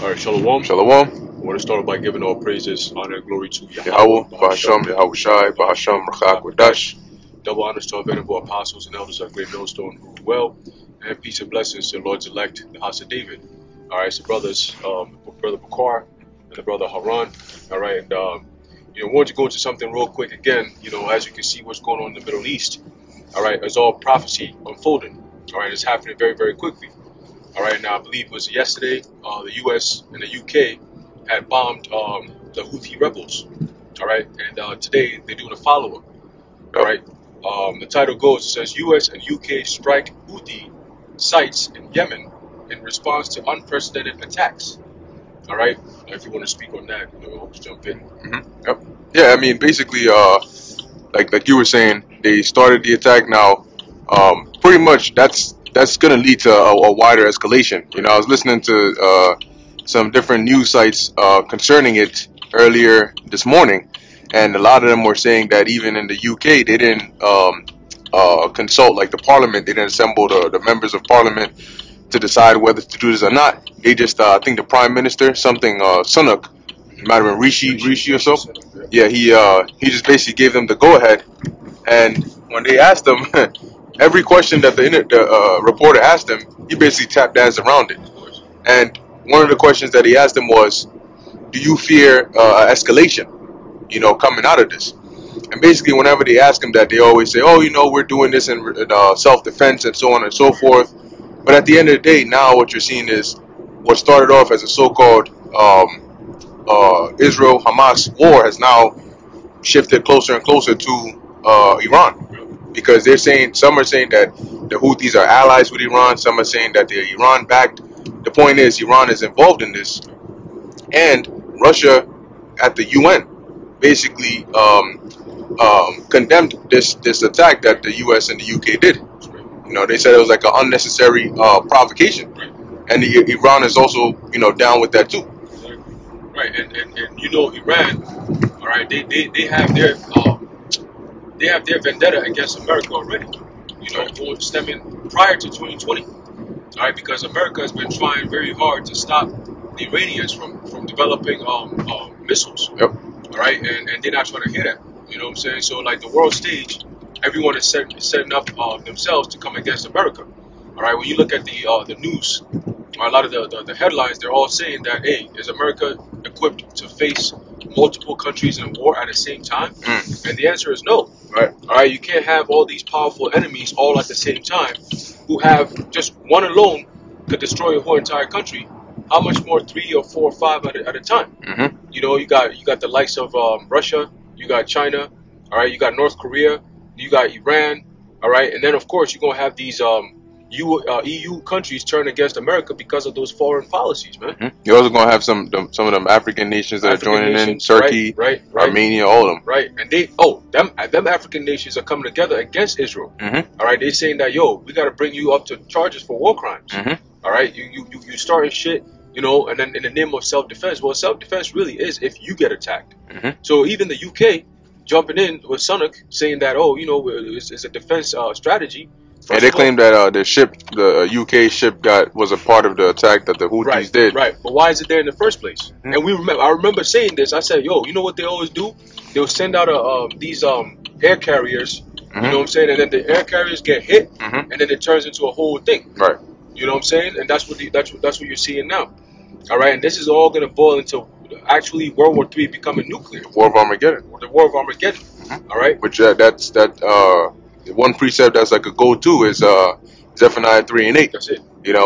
Alright, Shalom. Shalom. I want to start by giving all praises, honor, and glory to Yahweh, Bahasham, Yahushai, Bahasham, Rachak, Wadash. Double honors to our venerable apostles and elders of Great Millstone who rule well, and peace and blessings to the Lord's elect, the house of David. Alright, so brothers, Brother Bakar and the brother Haran. Alright, and we want to go into something real quick again. As you can see what's going on in the Middle East. Alright, it's all prophecy unfolding. Alright, it's happening very, very quickly. Alright, now I believe it was yesterday, the US and the UK had bombed the Houthi rebels. Alright, and today they're doing a follow-up. Alright, the title goes, it says US and UK strike Houthi sites in Yemen in response to unprecedented attacks. Alright, if you want to speak on that, I'll just jump in. Yep. Yeah, I mean, basically, like you were saying, they started the attack now. Pretty much that's going to lead to a wider escalation. I was listening to some different news sites concerning it earlier this morning, and a lot of them were saying that even in the UK, they didn't consult like the parliament. They didn't assemble the members of parliament to decide whether to do this or not. They just, I think the prime minister, Sunak, it might have been Rishi or so. Yeah, he just basically gave them the go-ahead, and when they asked him, every question that the reporter asked him, he basically tap danced around it. And one of the questions that he asked him was, do you fear escalation, coming out of this? And basically whenever they ask him that, they always say, oh, we're doing this in self-defense and so on and so forth. But at the end of the day, now what you're seeing is what started off as a so-called Israel-Hamas war has now shifted closer and closer to Iran, because they're saying, some are saying that the Houthis are allies with Iran, some are saying that they're Iran-backed. The point is, Iran is involved in this, and Russia at the UN basically condemned this attack that the US and the UK did. They said it was like an unnecessary provocation, and Iran is also down with that too. Right, and Iran, all right, they have their vendetta against America already. Stemming prior to 2020. All right, because America has been trying very hard to stop the Iranians from developing missiles. Yep. All right, and they're not trying to hear that. You know what I'm saying? So like the world stage, everyone is setting up themselves to come against America. All right, when you look at the news, a lot of the headlines, they're all saying that, hey, is America equipped to face multiple countries in war at the same time? And the answer is no. Right. All right, you can't have all these powerful enemies all at the same time, who have just one alone could destroy a whole entire country. How much more 3 or 4 or 5 at a time? You got the likes of Russia, you got China, all right, you got North Korea, you got Iran, all right, and then of course you're gonna have these EU countries turn against America because of those foreign policies, man. You're also gonna have some of them African nations that are joining in, Turkey, right, Armenia, all of them. Right, and them African nations are coming together against Israel. All right, they're saying that, yo, we got to bring you up to charges for war crimes. All right, you starting shit, and then in the name of self-defense. Well, self-defense really is if you get attacked. So even the UK jumping in with Sunak saying that, it's a defense strategy. And they claim that the UK ship was a part of the attack that the Houthis did. Right, but why is it there in the first place? And I remember saying this. I said, yo, you know what they always do? They'll send out these air carriers. You know what I'm saying? And then the air carriers get hit, and then it turns into a whole thing. Right. You know what I'm saying? And that's what you're seeing now. All right, and this is all gonna boil into actually World War III becoming nuclear. War of Armageddon. The War of Armageddon. All right. Which one precept that's like a go-to is Zephaniah 3 and 8. That's it.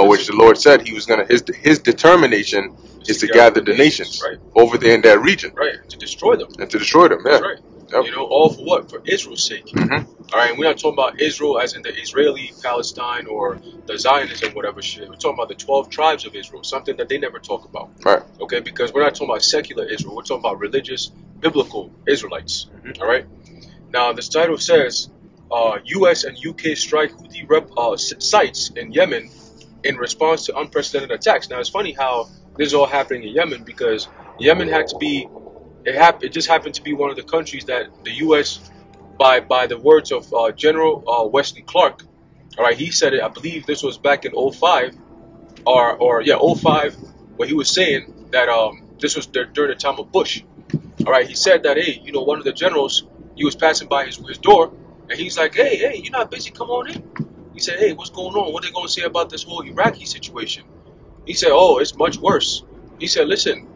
Which the Lord said He was gonna. His determination is to gather the nations over there in that region. Right. To destroy them. And to destroy them. Yeah. That's right. Yep. All for what? For Israel's sake. All right, and we're not talking about Israel as in the Israeli Palestine or the Zionism, whatever shit. We're talking about the 12 tribes of Israel, something that they never talk about. Right. Okay, because we're not talking about secular Israel. We're talking about religious, biblical Israelites. All right. Now, this title says, U.S. and U.K. strike Houthi sites in Yemen in response to unprecedented attacks. Now, it's funny how this is all happening in Yemen, because Yemen had to be, it just happened to be one of the countries that the U.S., by the words of General Wesley Clark, all right, he said it, I believe this was back in 05, 05, where he was saying that this was during the time of Bush. All right, he said that, hey, one of the generals, he was passing by his door, and he's like, hey, you're not busy, come on in. He said, hey, what's going on? What are they going to say about this whole Iraqi situation? He said, oh, it's much worse. He said, listen,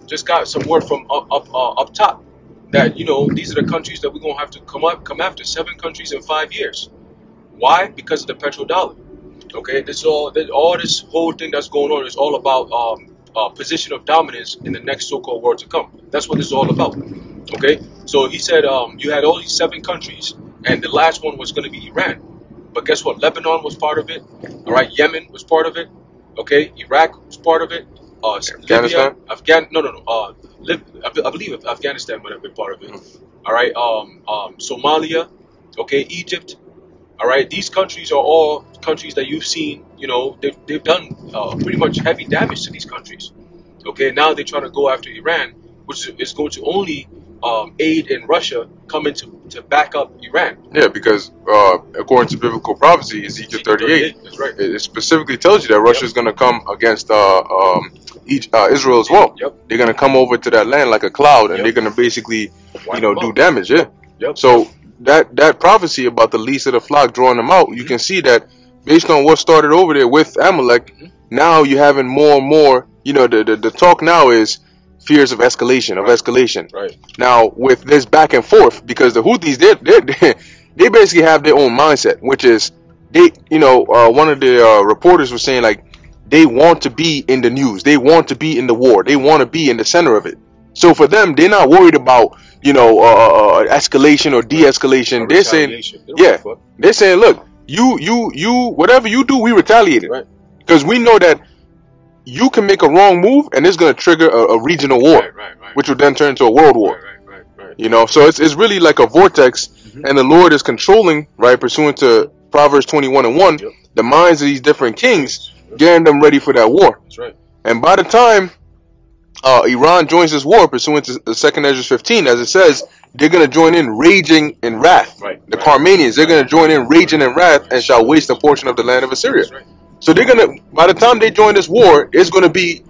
just got some word from up top that, these are the countries that we're going to have to come after, 7 countries in 5 years. Why? Because of the petrodollar. Okay, all this whole thing that's going on is all about position of dominance in the next so-called world to come. That's what this is all about. Okay, so he said you had all these 7 countries, and the last one was going to be Iran. But guess what? Lebanon was part of it. All right, Yemen was part of it. Okay, Iraq was part of it. Afghanistan? I believe Afghanistan might have been part of it. All right, Somalia. Okay, Egypt. All right, these countries are all countries that you've seen. They've done pretty much heavy damage to these countries. Okay, now they're trying to go after Iran, which is going to only aid in Russia coming to back up Iran. Yeah, because according to biblical prophecy, Ezekiel 38, that's right. it specifically tells you that Russia is going to come against Israel as well. Yep. They're going to come over to that land like a cloud, and they're going to basically, do damage. Yeah. Yep. So that prophecy about the least of the flock drawing them out, you can see that based on what started over there with Amalek, now you're having more and more. The talk now is fears of escalation, escalation. Right. Now with this back and forth, because the Houthis, they basically have their own mindset, which is one of the reporters was saying like they want to be in the news, they want to be in the war, they want to be in the center of it. So for them, they're not worried about escalation or de-escalation. They're saying, they're saying, look, you whatever you do, we retaliate it, right? Because we know that you can make a wrong move and it's going to trigger a regional war, right. which would then turn into a world war. Right. So it's really like a vortex, and the Lord is controlling, right, pursuant to Proverbs 21:1, the minds of these different kings, getting them ready for that war. That's right. And by the time Iran joins this war, pursuant to the 2nd Ezra 15, as it says, they're going to join in raging in wrath. Right. The Carmanians, they're going to join in raging in wrath and shall waste a portion of the land of Assyria. Right. So they're gonna, by the time they join this war, they're gonna be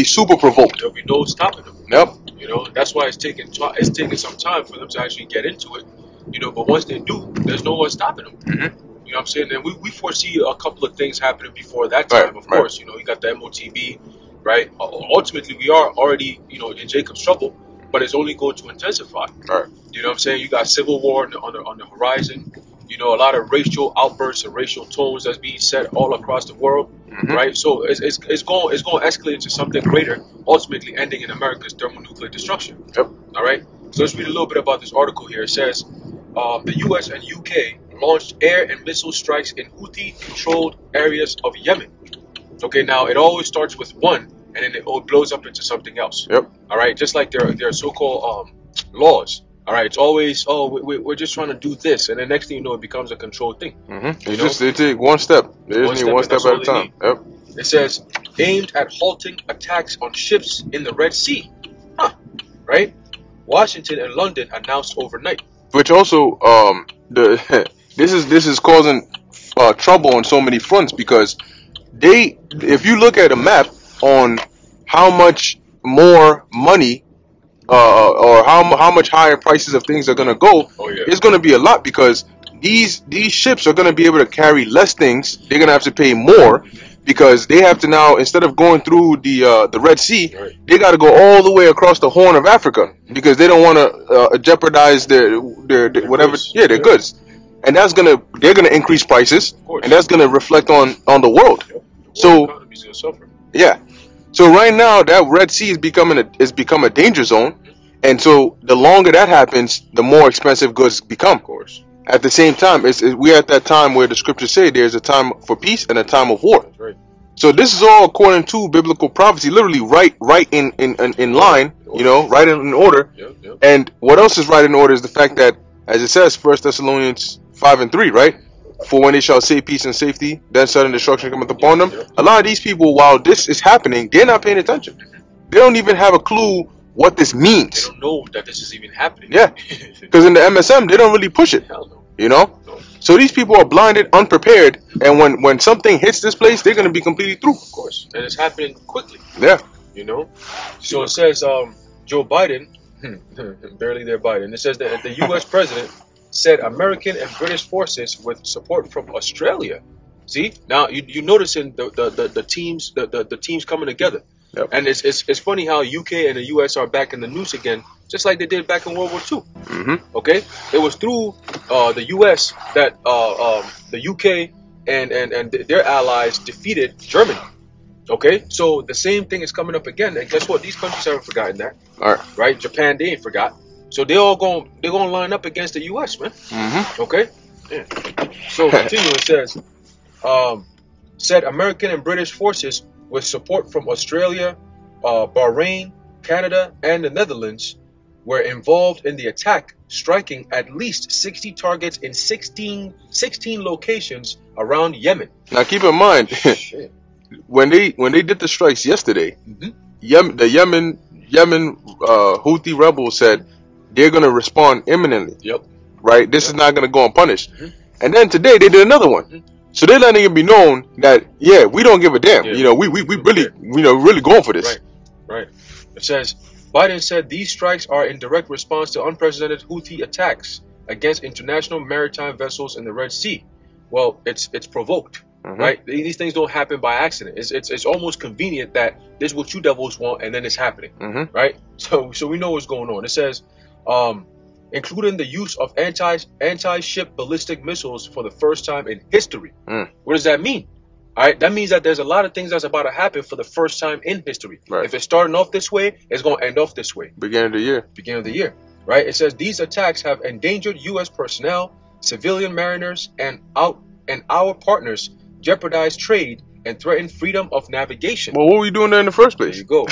super provoked. There'll be no stopping them. Yep. That's why it's taking some time for them to actually get into it. But once they do, there's no one stopping them. You know what I'm saying? And we foresee a couple of things happening before that time. Of course, you got the MOTB, right? Ultimately, we are already, in Jacob's trouble, but it's only going to intensify. Right. You know what I'm saying? You got civil war on the horizon. A lot of racial outbursts and racial tones that's being set all across the world, right? So it's going to escalate into something greater, ultimately ending in America's thermonuclear destruction. Yep. All right. So let's read a little bit about this article here. It says the U.S. and UK launched air and missile strikes in Houthi-controlled areas of Yemen. Okay. Now it always starts with one, and then it blows up into something else. Yep. All right. Just like their so-called laws. All right, it's always, we're just trying to do this, and the next thing you know, it becomes a controlled thing. They take one step. They just need one step at a time. Yep. It says aimed at halting attacks on ships in the Red Sea. Right? Washington and London announced overnight. Which also, this is causing trouble on so many fronts, because if you look at a map on how much more money. Or how much higher prices of things are going to go, it's going to be a lot, because these ships are going to be able to carry less things. They're going to have to pay more, because they have to now, instead of going through the Red Sea, they got to go all the way across the Horn of Africa, because they don't want to jeopardize their whatever, their goods, and they're going to increase prices, and that's going to reflect on the world. So So right now, that Red Sea is become a danger zone, and so the longer that happens, the more expensive goods become. Of course. At the same time, we're at that time where the scriptures say there's a time for peace and a time of war. Right. So this is all according to biblical prophecy, literally right in line, right in order. Yep. And what else is right in order is the fact that, as it says, 1 Thessalonians 5:3, right? For when they shall say peace and safety, then sudden destruction cometh upon them. A lot of these people, while this is happening, they're not paying attention. They don't even have a clue what this means. They don't know that this is even happening. Yeah, because in the MSM, they don't really push it. Hell no. You know? So these people are blinded, unprepared, and when something hits this place, they're gonna be completely through. Of course, and it's happening quickly. Yeah. You know. So it says Joe Biden, barely there Biden. It says that the U.S. president said American and British forces with support from Australia. See, now you noticing the teams the teams coming together. Yep. And it's funny how UK and the US are back in the news again, just like they did back in World War II. Mm-hmm. Okay, it was through the US that the UK and their allies defeated Germany. Okay, so the same thing is coming up again, and guess what? These countries haven't forgotten that. All right. Right? Japan, they ain't forgot. So they're gonna line up against the US, man. Mm-hmm. Okay. Yeah. So continue. It says, said American and British forces with support from Australia, Bahrain, Canada, and the Netherlands were involved in the attack, striking at least 60 targets in 16 locations around Yemen. Now keep in mind, Shit. when they did the strikes yesterday, Mm-hmm. the Yemen Houthi rebels said they're gonna respond imminently. Yep. Right? This is not gonna go unpunished. Mm-hmm. And then today they did another one. Mm-hmm. So they're letting it be known that we don't give a damn. Yeah, you know, we really really going for this. Right. It says Biden said these strikes are in direct response to unprecedented Houthi attacks against international maritime vessels in the Red Sea. Well, it's provoked, Mm-hmm. right? These things don't happen by accident. It's almost convenient that this is what you devils want, and then it's happening, Mm-hmm. right? So we know what's going on. It says, including the use of anti-ship ballistic missiles for the first time in history. What does that mean? All right, that means that there's a lot of things that's about to happen for the first time in history. Right. If it's starting off this way, it's going to end off this way. Beginning of the year. Beginning of the year, right? It says these attacks have endangered U.S. personnel, civilian mariners, and our partners, jeopardized trade, and threatened freedom of navigation. Well, what were we doing there in the first There place? you go,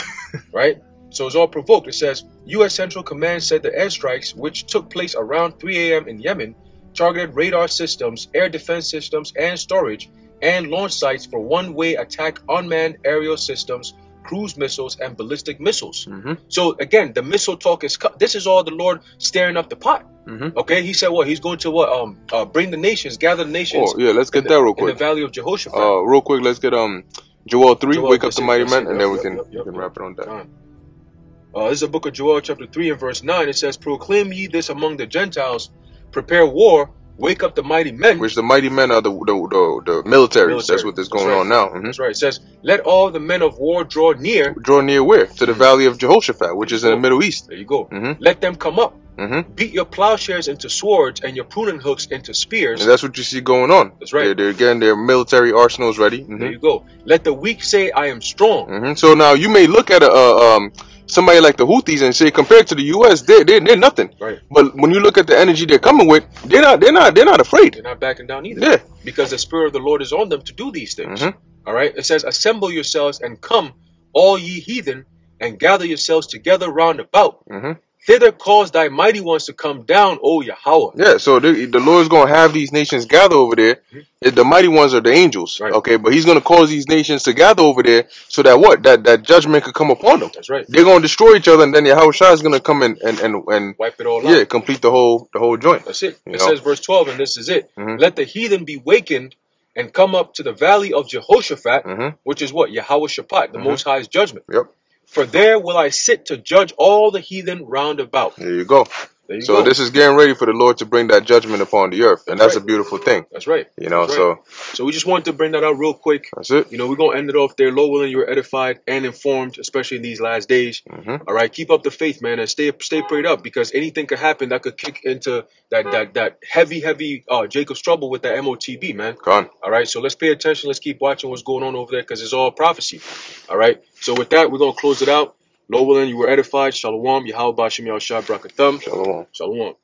right? So it's all provoked. It says U.S. Central Command said the airstrikes, which took place around 3 a.m. in Yemen, targeted radar systems, air defense systems, and storage, and launch sites for one-way attack unmanned aerial systems, cruise missiles, and ballistic missiles. Mm-hmm. So again, the missile talk is this is all the Lord stirring up the pot. Mm-hmm. Okay, he said what? He's going to bring the nations, gather the nations. Oh yeah, let's get that real in the quick. Valley of Jehoshaphat. Real quick, let's get Joel 3, Joel, wake up that's the it, mighty that's men, it. and Yep, then we yep, can wrap it on that. Fine. This is the book of Joel, chapter 3 and verse 9. It says, proclaim ye this among the Gentiles, prepare war, wake up the mighty men. Which the mighty men are the military. That's what is going on now. Mm-hmm. That's right. It says, let all the men of war draw near. Draw near where? To the Valley of Jehoshaphat, which is in the Middle East. There you go. Mm-hmm. Let them come up. Mm-hmm. Beat your plowshares into swords and your pruning hooks into spears. And that's what you see going on. That's right. They're getting their military arsenals ready. Mm-hmm. There you go. Let the weak say, I am strong. Mm-hmm. So now you may look at somebody like the Houthis and say, compared to the U.S., they're nothing. Right. But when you look at the energy they're coming with, they're not afraid. They're not backing down either. Yeah. Because the Spirit of the Lord is on them to do these things. Mm-hmm. All right. It says, assemble yourselves and come, all ye heathen, and gather yourselves together round about. Mm-hmm. Thither cause thy mighty ones to come down, O Yahweh. Yeah, so the Lord's going to have these nations gather over there. Mm-hmm. The mighty ones are the angels, Right. okay? But he's going to cause these nations to gather over there so that what? That judgment could come upon them. That's right. They're going to destroy each other, and then Yahweh Shai is going to come and Wipe it all out. yeah, complete the whole joint. That's it. You It know? says verse 12, and this is it. Mhm. Let the heathen be wakened and come up to the valley of Jehoshaphat, Mhm. which is what? Yahweh Shaphat, the Most High's judgment. Yep. For there will I sit to judge all the heathen round about. There you go. There you So go. this is getting ready for the Lord to bring that judgment upon the earth, and that's right. a beautiful thing. That's right. You know, That's right. So we just wanted to bring that out real quick. that's it. You know, we're going to end it off there. Lord willing, you were edified and informed, especially in these last days. Mhm. All right, keep up the faith, man, and stay prayed up, because anything could happen that could kick into that heavy Jacob's trouble with that MOTB, man. Gone. All right, so let's pay attention. Let's keep watching what's going on over there, because it's all prophecy. All right, so with that, we're going to close it out. Lord willing, you were edified. Shalom. Yahweh Bashim Yahushua Brakatham. Shalom. Shalom.